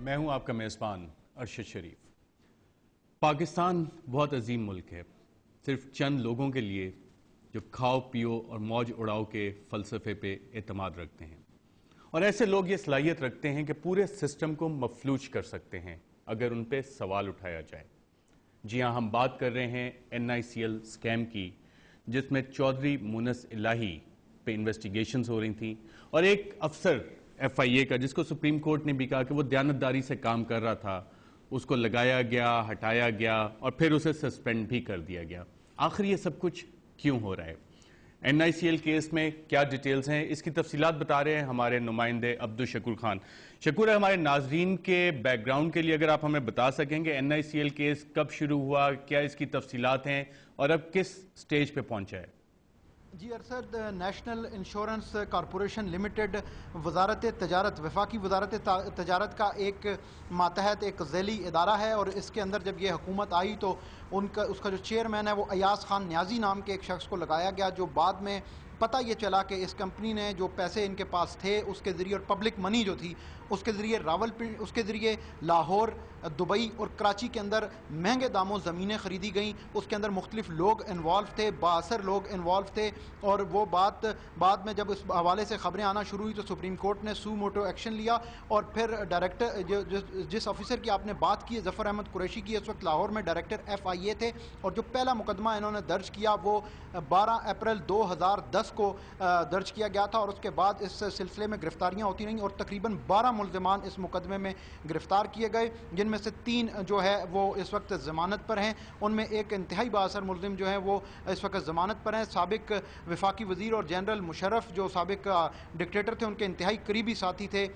میں ہوں آپ کا میزبان ارشد شریف۔ پاکستان بہت عظیم ملک ہے، صرف چند لوگوں کے لیے جو کھاؤ پیو اور موج اڑاؤ کے فلسفے پہ اعتماد رکھتے ہیں، اور ایسے لوگ یہ صلاحیت رکھتے ہیں کہ پورے سسٹم کو مفلوج کر سکتے ہیں اگر ان پہ سوال اٹھایا جائے۔ جی ہاں، ہم بات کر رہے ہیں NICL اسکیم کی، جس میں چودھری مونس الہی پہ انویسٹیگیشنز ہو رہی تھیں، اور ایک افسر FIA کا جس کو سپریم کورٹ نے بھی کہا کہ وہ دیانتداری سے کام کر رہا تھا، اس کو لگایا گیا، ہٹایا گیا اور پھر اسے سسپینڈ بھی کر دیا گیا۔ آخر یہ سب کچھ کیوں ہو رہا ہے؟ NICL کیس میں کیا ڈیٹیلز ہیں، اس کی تفصیلات بتا رہے ہیں ہمارے نمائندے عبدالشکور خان۔ شکور ہے، ہمارے ناظرین کے بیک گراؤنڈ کے لیے اگر آپ ہمیں بتا سکیں کہ NICL کیس کب شروع ہوا، کیا اس کی تفصیلات ہیں اور اب کس سٹیج پہ پہنچا ہے؟ جی Arshad, national insurance corporation limited وزارت تجارت، وفاقی وزارت تجارت کا ایک ماتحت ایک ذیلی ادارہ ہے، اور اس کے اندر جب یہ حکومت آئی تو اس کا جو چیئرمین ہے وہ ایاز خان نیازی نام کے ایک شخص کو لگایا گیا، جو بعد میں پتہ یہ چلا کہ اس کمپنی نے جو پیسے ان کے پاس تھے اس کے ذریعے، اور پبلک منی جو تھی اس کے ذریعے اس کے ذریعے لاہور، دبئی اور کراچی کے اندر مہنگے داموں زمینیں خریدی گئیں۔ اس کے اندر مختلف لوگ انوالو تھے، بااثر لوگ انوالو تھے، اور وہ بات بعد میں جب اس حوالے سے خبریں آنا شروع ہوئی تو سپریم کورٹ نے سو موٹو ایکشن لیا، اور پھر ڈائریکٹر جس آفیسر کی آپ نے بات کی ہے، ظفر احمد قریشی کی، اس وقت لاہور میں ڈائریکٹر FIA تھے، اور جو پہلا مقدمہ انہوں نے درج کیا وہ 12 اپریل 2010 کو درج کیا گیا تھا، اور اس کے بعد اس سلسلے میں گرفتاریاں ہوتی رہیں، اور تقریباً 12 ملزمان اس مقدمے میں گرفتار کیے گئے، جن میں سے 3 جو ہے وہ اس وقت ضمانت پر ہیں۔ ان میں ایک انتہائی بااثر ملزم جو ہے وہ اس وقت ضمانت پر ہیں۔ سابق وفاقی وزیر اور جنرل مشرف جو سابق ڈکٹیٹر تھے، ان کے انتہائی قریبی ساتھی تھے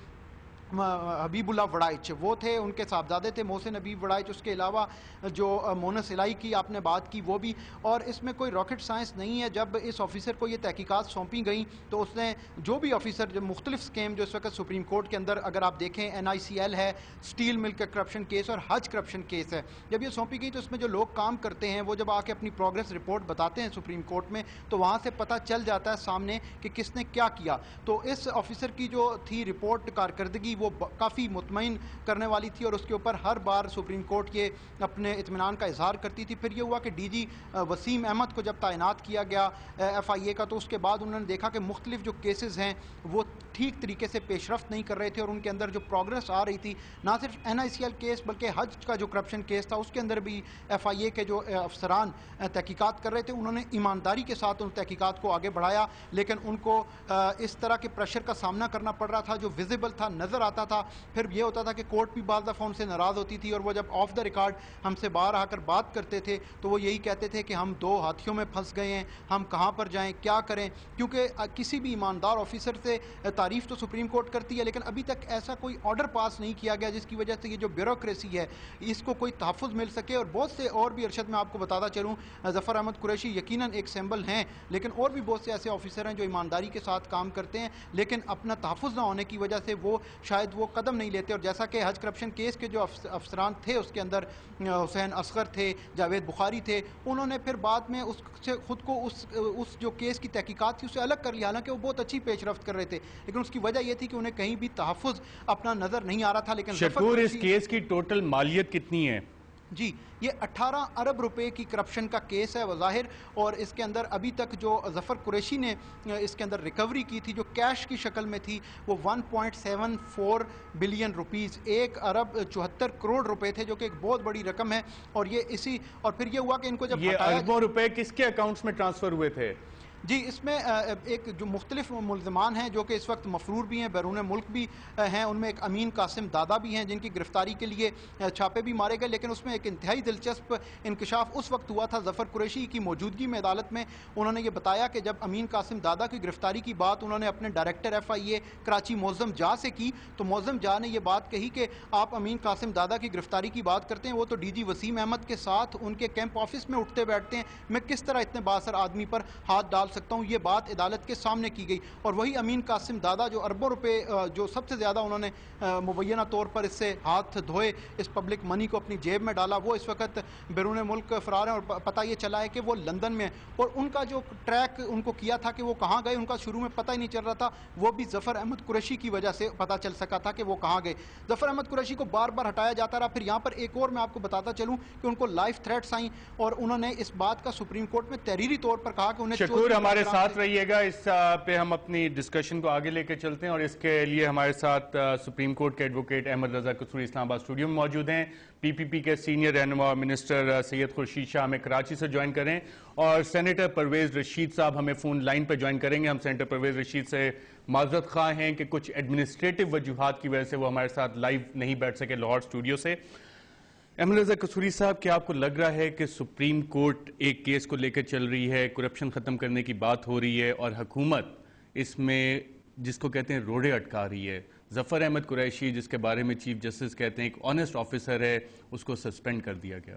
حبیب اللہ وڑائچ، وہ تھے، ان کے صاحبزادے تھے محسن حبیب وڑائچ۔ اس کے علاوہ جو مونس الہی کی آپ نے بات کی وہ بھی، اور اس میں کوئی راکٹ سائنس نہیں ہے۔ جب اس آفیسر کو یہ تحقیقات سونپی گئیں تو اس نے جو بھی آفیسر جو مختلف سکیم جو اس وقت سپریم کورٹ کے اندر اگر آپ دیکھیں NICL ہے، سٹیل مل کا کرپشن کیس اور حج کرپشن کیس ہے، جب یہ سونپی گئی تو اس میں جو لوگ کام کرتے ہیں وہ جب آ کے اپنی پروگریس رپورٹ بتاتے ہیں سپریم کورٹ میں تو وہاں سے پتہ چل جاتا ہے سامنے کہ کس نے کیا کیا۔ تو اس آفیسر کی جو تھی رپورٹ کارکردگی وہ کافی مطمئن کرنے والی تھی، اور اس کے اوپر ہر بار سپریم کورٹ یہ اپنے اطمینان کا اظہار کرتی تھی۔ پھر یہ ہوا کہ DG وسیم احمد کو جب تعینات کیا گیا FIA کا، تو اس کے بعد انہوں نے دیکھا کہ مختلف جو کیسز ہیں وہ ٹھیک طریقے سے پیش رفت نہیں کر رہے تھے، اور ان کے اندر جو پروگرس آ رہی تھی، نہ صرف NICL کیس بلکہ حج کا جو کرپشن کیس تھا اس کے اندر بھی FIA کے جو افسران تحقیقات کر رہے تھے انہوں نے ایمانداری کے ساتھ ان تحقیقات کو آگے بڑھایا، لیکن ان کو اس طرح کے پریشر کا سامنا کرنا پڑ رہا تھا جو ویزیبل تھا، نظر آتا تھا۔ پھر یہ ہوتا تھا کہ کورٹ بھی بعض دفعہ ان سے ناراض ہوتی تھی، اور وہ جب آف دا ریکارڈ ہم سے باہر آ کر بات کرتے تھے تو وہ یہی کہتے تھے کہ ہم 2 ہاتھیوں میں پھنس گئے ہیں، ہم کہاں پر جائیں، کیا کریں، کیونکہ کسی بھی ایماندار آفیسر سے تعریف تو سپریم کورٹ کرتی ہے، لیکن ابھی تک ایسا کوئی آرڈر پاس نہیں کیا گیا جس کی وجہ سے یہ جو بیوروکریسی ہے اس کو کوئی تحفظ مل سکے۔ اور بہت سے اور بھی ارشد میں آپ کو بتاتا چلوں، ظفر احمد قریشی یقیناً ایک سمبل ہیں، لیکن اور بھی بہت سے ایسے آفیسر ہیں جو ایمانداری کے ساتھ کام کرتے ہیں، لیکن اپنا تحفظ نہ ہونے کی وجہ سے وہ شاید وہ قدم نہیں لیتے۔ اور جیسا کہ حج کرپشن کیس کے جو افسران تھے اس کے اندر حسین اصغر تھے، جاوید بخاری تھے، انہوں نے پھر بعد میں اس سے خود کو اس جو کیس کی تحقیقات تھی اسے الگ کر لیا، حالانکہ وہ بہت اچھی پیش رفت کر رہے تھے، لیکن اس کی وجہ یہ تھی کہ انہیں کہیں بھی تحفظ اپنا نظر نہیں آ رہا تھا۔ لیکن شکور، اس کیس کی ٹوٹل مالیت کتنی ہے؟ جی، یہ 18 ارب روپے کی کرپشن کا کیس ہے وظاہر، اور اس کے اندر ابھی تک جو ظفر قریشی نے اس کے اندر ریکوری کی تھی جو کیش کی شکل میں تھی وہ 1.74 بلین روپیز، 1 ارب 74 کروڑ روپے تھے، جو کہ ایک بہت بڑی رقم ہے۔ اور یہ اور پھر یہ ہوا کہ ان کو جب یہ اربوں روپے کس کے اکاؤنٹس میں ٹرانسفر ہوئے تھے؟ جی، اس میں ایک جو مختلف ملزمان ہیں جو کہ اس وقت مفرور بھی ہیں، بیرون ملک بھی ہیں، ان میں ایک امین قاسم دادا بھی ہیں جن کی گرفتاری کے لیے چھاپے بھی مارے گئے، لیکن اس میں ایک انتہائی دلچسپ انکشاف اس وقت ہوا تھا ظفر قریشی کی موجودگی میں عدالت میں۔ انہوں نے یہ بتایا کہ جب امین قاسم دادا کی گرفتاری کی بات انہوں نے اپنے ڈائریکٹر FIA کراچی معظم جا سے کی تو معظم جا نے یہ بات کہی کہ آپ امین قاسم دادا کی گرفتاری کی بات کرتے ہیں، وہ تو DG وسیم احمد کے ساتھ ان کے کیمپ آفس میں اٹھتے بیٹھتے ہیں، میں کس طرح اتنے بااثر آدمی پر ہاتھ ڈال سکتا ہوں، یہ بات عدالت کے سامنے کی گئی، اور وہی امین قاسم دادا جو اربوں روپے جو سب سے زیادہ انہوں نے مبینہ طور پر اس سے ہاتھ دھوئے، اس پبلک منی کو اپنی جیب میں ڈالا، وہ اس وقت بیرون ملک فرار ہیں، اور پتہ یہ چلا ہے کہ وہ لندن میں، اور ان کا جو ٹریک ان کو کیا تھا کہ وہ کہاں گئے، ان کا شروع میں پتہ ہی نہیں چل رہا تھا، وہ بھی ظفر احمد قریشی کی وجہ سے پتہ چل سکا تھا کہ وہ کہاں گئے۔ ظفر احمد قریشی کو بار بار ہٹایا جاتا رہا۔ پھر یہاں پر ایک اور میں آپ کو بتاتا چلوں کہ ان کو لائف تھریٹس آئیں، اور انہوں نے اس بات کا سپریم کورٹ میں تحریری طور پر کہا کہ انہیں شکور، ہمارے ساتھ رہیے گا، اس پہ ہم اپنی ڈسکشن کو آگے لے کے چلتے ہیں، اور اس کے لیے ہمارے ساتھ سپریم کورٹ کے ایڈوکیٹ احمد رضا قصوری اسلام آباد اسٹوڈیو میں موجود ہیں۔ پی پی پی کے سینئر رہنما منسٹر سید خورشید شاہ ہمیں کراچی سے جوائن کریں، اور سینیٹر پرویز رشید صاحب ہمیں فون لائن پہ جوائن کریں گے۔ ہم سینیٹر پرویز رشید سے معذرت خواہ ہیں کہ کچھ ایڈمنسٹریٹو وجوہات کی وجہ سے وہ ہمارے ساتھ لائیو نہیں بیٹھ سکے لاہور اسٹوڈیو سے۔ احمد رضا قصوری صاحب، کیا آپ کو لگ رہا ہے کہ سپریم کورٹ ایک کیس کو لے کے چل رہی ہے، کرپشن ختم کرنے کی بات ہو رہی ہے، اور حکومت اس میں جس کو کہتے ہیں روڑے اٹکا رہی ہے؟ ظفر احمد قریشی، جس کے بارے میں چیف جسٹس کہتے ہیں ایک آنیسٹ آفیسر ہے، اس کو سسپینڈ کر دیا گیا۔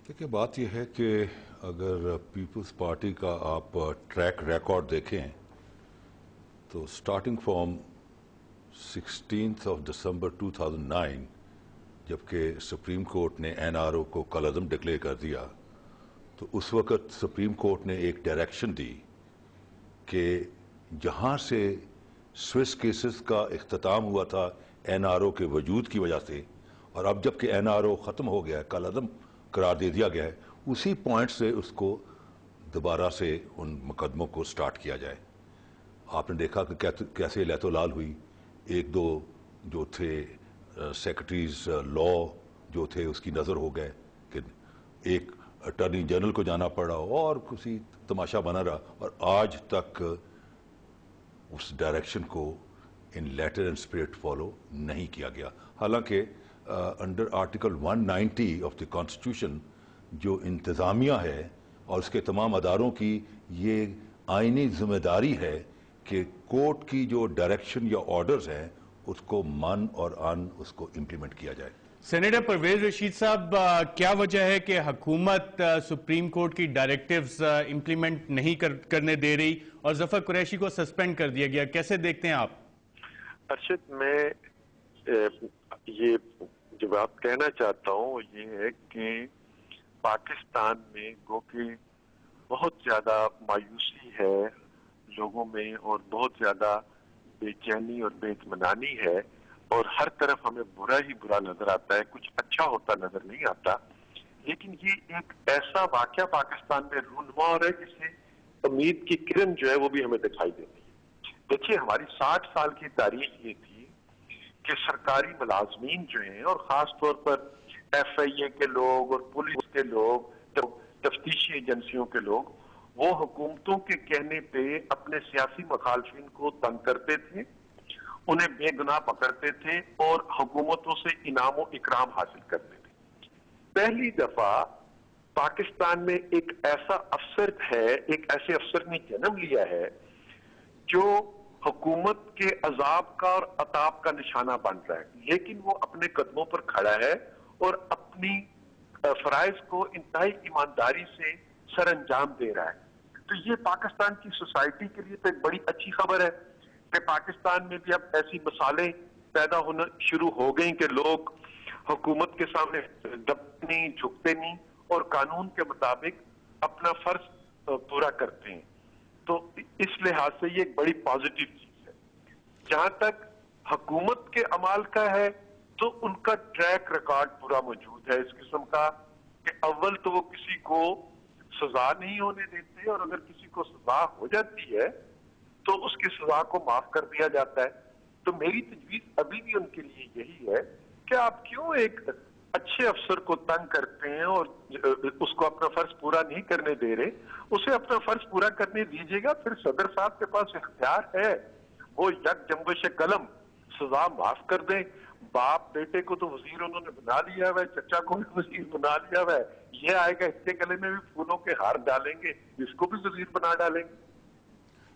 دیکھیں، بات یہ ہے کہ اگر پیپلز پارٹی کا آپ ٹریک ریکارڈ دیکھیں تو سٹارٹنگ فرام 16 دسمبر 2009 جبکہ سپریم کورٹ نے این آر او کو کالعدم ڈکلیئر کر دیا، تو اس وقت سپریم کورٹ نے ایک ڈائریکشن دی کہ جہاں سے سوئس کیسز کا اختتام ہوا تھا این آر او کے وجود کی وجہ سے، اور اب جب کہ این آر او ختم ہو گیا ہے، کالعدم قرار دے دیا گیا ہے، اسی پوائنٹ سے اس کو دوبارہ سے ان مقدموں کو سٹارٹ کیا جائے۔ آپ نے دیکھا کہ کیسے لیتو لال ہوئی، ایک دو جو تھے سیکرٹریز لا جو تھے اس کی نظر ہو گئے کہ ایک اٹارنی جنرل کو جانا پڑا، اور کسی تماشا بنا رہا، اور آج تک اس ڈائریکشن کو ان لیٹر اینڈ اسپرٹ فالو نہیں کیا گیا۔ حالانکہ under article 190 of the constitution جو انتظامیہ ہے اور اس کے تمام اداروں کی یہ آئینی ذمہ داری ہے کہ کورٹ کی جو ڈائریکشن یا آرڈرز ہیں اس کو من اور ان اس کو امپلیمنٹ کیا جائے۔ سینیٹر پرویز رشید صاحب، کیا وجہ ہے کہ حکومت سپریم کورٹ کی ڈائریکٹیوز امپلیمنٹ نہیں کرنے دے رہی اور ظفر قریشی کو سسپینڈ کر دیا گیا؟ کیسے دیکھتے ہیں آپ؟ ارشد، میں یہ جو بات کہنا چاہتا ہوں یہ ہے کہ پاکستان میں گو کہ بہت زیادہ مایوسی ہے لوگوں میں، اور بہت زیادہ بے چینی اور بے اطمینانی ہے، اور ہر طرف ہمیں برا ہی برا نظر آتا ہے، کچھ اچھا ہوتا نظر نہیں آتا۔ لیکن یہ ایک ایسا واقعہ پاکستان میں رونما ہو رہا ہے جس سے امید کی کرن جو ہے وہ بھی ہمیں دکھائی دیتی ہے۔ دیکھیے، ہماری 60 سال کی تاریخ یہ تھی کہ سرکاری ملازمین جو ہیں، اور خاص طور پر ایف آئی اے کے لوگ اور پولیس کے لوگ، تفتیشی ایجنسیوں کے لوگ، وہ حکومتوں کے کہنے پہ اپنے سیاسی مخالفین کو تنگ کرتے تھے، انہیں بے گناہ پکڑتے تھے اور حکومتوں سے انعام و اکرام حاصل کرتے تھے۔ پہلی دفعہ پاکستان میں ایک ایسا افسر ہے، ایک ایسے افسر نے جنم لیا ہے جو حکومت کے عذاب کا اور عطاب کا نشانہ بن رہا ہے، لیکن وہ اپنے قدموں پر کھڑا ہے اور اپنی فرائض کو انتہائی ایمانداری سے سر انجام دے رہا ہے۔ تو یہ پاکستان کی سوسائٹی کے لیے تو ایک بڑی اچھی خبر ہے کہ پاکستان میں بھی اب ایسی مثالیں پیدا ہونا شروع ہو گئیں کہ لوگ حکومت کے سامنے دبتے نہیں، جھکتے نہیں، اور قانون کے مطابق اپنا فرض پورا کرتے ہیں۔ تو اس لحاظ سے یہ ایک بڑی پازیٹیو چیز ہے۔ جہاں تک حکومت کے عمال کا ہے تو ان کا ٹریک ریکارڈ پورا موجود ہے اس قسم کا کہ اول تو وہ کسی کو سزا نہیں ہونے دیتے، اور اگر کسی کو سزا ہو جاتی ہے تو اس کی سزا کو معاف کر دیا جاتا ہے۔ تو میری تجویز ابھی بھی ان کے لیے یہی ہے کہ آپ کیوں ایک اچھے افسر کو تنگ کرتے ہیں اور اس کو اپنا فرض پورا نہیں کرنے دے رہے، اسے اپنا فرض پورا کرنے دیجیے گا۔ پھر صدر صاحب کے پاس اختیار ہے، وہ یک جنبش قلم سزا معاف کر دیں۔ باپ بیٹے کو تو وزیر انہوں نے بنا لیا ہوا ہے، چچا کو بھی وزیر بنا لیا ہوا ہے، یہ آئے گا اس کے گلے میں بھی پھولوں کے ہار ڈالیں گے، اس کو بھی وزیر بنا ڈالیں گے۔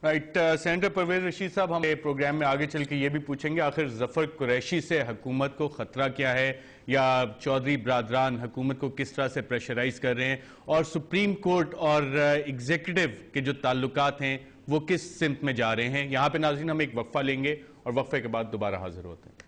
رائٹ سینیٹر پرویز رشید صاحب، ہم پروگرام میں آگے چل کے یہ بھی پوچھیں گے آخر ظفر قریشی سے حکومت کو خطرہ کیا ہے، یا چودھری برادران حکومت کو کس طرح سے پریشرائز کر رہے ہیں، اور سپریم کورٹ اور ایگزیکٹو کے جو تعلقات ہیں وہ کس سمت میں جا رہے ہیں؟ یہاں پہ ناظرین ہم ایک وقفہ لیں گے اور وقفے کے بعد دوبارہ حاضر ہوتے ہیں۔